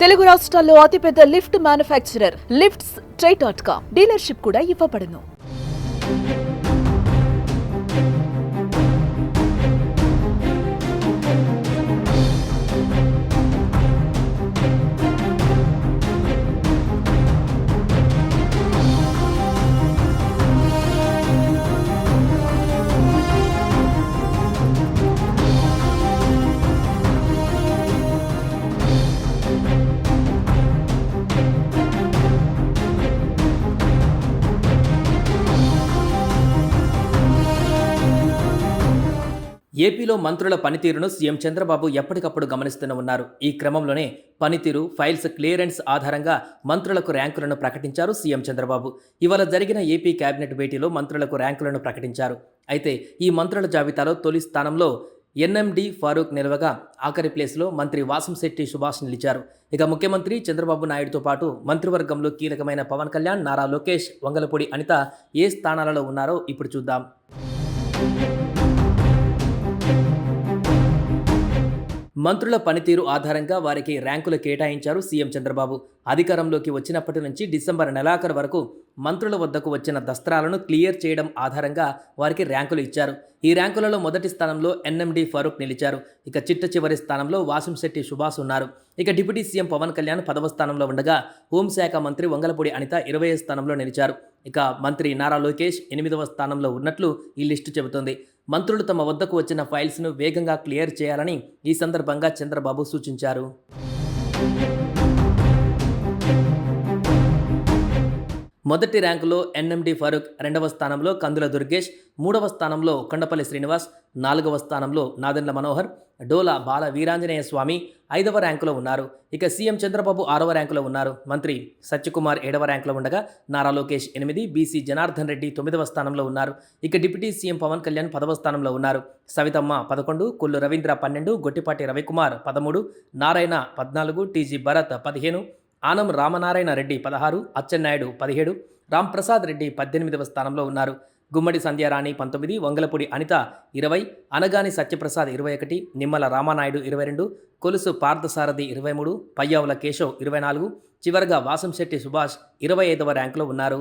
తెలుగు రాష్ట్రాల్లో అతిపెద్ద lift manufacturer lifts ట్రై.com dealership కూడా ఇవ్వబడును. ఏపీలో మంత్రుల పనితీరును సీఎం చంద్రబాబు ఎప్పటికప్పుడు గమనిస్తూనే ఉన్నారు. ఈ క్రమంలోనే పనితీరు, ఫైల్స్ క్లియరెన్స్ ఆధారంగా మంత్రులకు ర్యాంకులను ప్రకటించారు సీఎం చంద్రబాబు. ఇవాళ జరిగిన ఏపీ కేబినెట్ భేటీలో మంత్రులకు ర్యాంకులను ప్రకటించారు. అయితే ఈ మంత్రుల జాబితాలో తొలి స్థానంలో ఎన్ఎండి ఫారూక్ నిలవగా ఆఖరి ప్లేస్లో మంత్రి వాసంశెట్టి సుభాష్ నిలిచారు. ఇక ముఖ్యమంత్రి చంద్రబాబు నాయుడుతో పాటు మంత్రివర్గంలో కీలకమైన పవన్ కళ్యాణ్, నారా లోకేష్, వంగలపూడి అనిత ఏ స్థానాలలో ఉన్నారో ఇప్పుడు చూద్దాం. మంత్రుల పనితీరు ఆధారంగా వారికి ర్యాంకులు కేటాయించారు సీఎం చంద్రబాబు. అధికారంలోకి వచ్చినప్పటి నుంచి డిసెంబర్ నెలాఖరు వరకు మంత్రుల వద్దకు వచ్చిన దస్త్రాలను క్లియర్ చేయడం ఆధారంగా వారికి ర్యాంకులు ఇచ్చారు. ఈ ర్యాంకులలో మొదటి స్థానంలో ఎన్ఎండి ఫారూక్ నిలిచారు. ఇక చిట్ట చివరి స్థానంలో వాసంశెట్టి సుభాష్ ఉన్నారు. ఇక డిప్యూటీ సీఎం పవన్ కళ్యాణ్ 10వ స్థానంలో ఉండగా హోంశాఖ మంత్రి వంగలపూడి అనిత 20వ స్థానంలో నిలిచారు. ఇక మంత్రి నారా లోకేష్ 8వ స్థానంలో ఉన్నట్లు ఈ లిస్టు చెబుతోంది. మంత్రులు తమ వద్దకు వచ్చిన ఫైల్స్ను వేగంగా క్లియర్ చేయాలని ఈ సందర్భంగా చంద్రబాబు సూచించారు. మొదటి ర్యాంకులో ఎన్ఎండి ఫారూక్, 2వ స్థానంలో కందుల దుర్గేష్, 3వ స్థానంలో కొండపల్లి శ్రీనివాస్, 4వ స్థానంలో నాదెండ్ల మనోహర్, డోలా బాల వీరాంజనేయ స్వామి 5వ ర్యాంకులో ఉన్నారు. ఇక సీఎం చంద్రబాబు 6వ ర్యాంకులో ఉన్నారు. మంత్రి సత్యకుమార్ 7వ ర్యాంకులో ఉండగా నారా లోకేష్ 8, బీసీ జనార్దన్ రెడ్డి 9వ స్థానంలో ఉన్నారు. ఇక డిప్యూటీ సీఎం పవన్ కళ్యాణ్ 10వ స్థానంలో ఉన్నారు. సవితమ్మ 11, కొల్లు రవీంద్ర 12, గొట్టిపాటి రవికుమార్ 13, నారాయణ 14, టీజీ భరత్ 15, ఆనం రామనారాయణ రెడ్డి 16, అచ్చెన్నాయుడు 17, రాంప్రసాద్ రెడ్డి 18వ స్థానంలో ఉన్నారు. గుమ్మడి సంధ్యారాణి 19, వంగలపూడి అనిత 20, అనగాని సత్యప్రసాద్ 21, నిమ్మల రామానాయుడు 22, కొలుసు పార్థసారథి 23, పయ్యావుల కేశవ్ 24, చివరగా వాసంశెట్టి సుభాష్ 25వ ర్యాంకులో ఉన్నారు.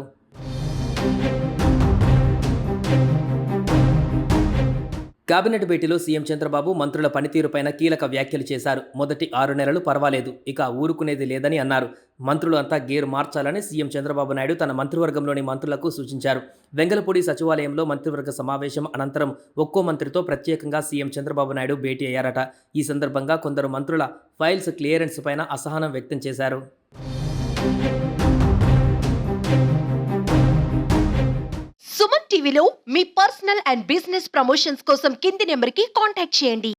కేబినెట్ భేటీలో సీఎం చంద్రబాబు మంత్రుల పనితీరుపైన కీలక వ్యాఖ్యలు చేశారు. మొదటి 6 నెలలు పర్వాలేదు, ఇక ఊరుకునేది లేదని అన్నారు. మంత్రులు అంతా గేరు మార్చాలని సీఎం చంద్రబాబు నాయుడు తన మంత్రివర్గంలోని మంత్రులకు సూచించారు. వెంగళపూడి సచివాలయంలో మంత్రివర్గ సమావేశం అనంతరం ఒక్కో మంత్రితో ప్రత్యేకంగా సీఎం చంద్రబాబు నాయుడు భేటీ అయ్యారట. ఈ సందర్భంగా కొందరు మంత్రుల ఫైల్స్ క్లియరెన్స్ పైన అసహనం వ్యక్తం చేశారు. సుమన్ టీవీలో మీ పర్సనల్ అండ్ బిజినెస్ ప్రమోషన్స్ కోసం కింది నెంబర్కి కాంటాక్ట్ చేయండి.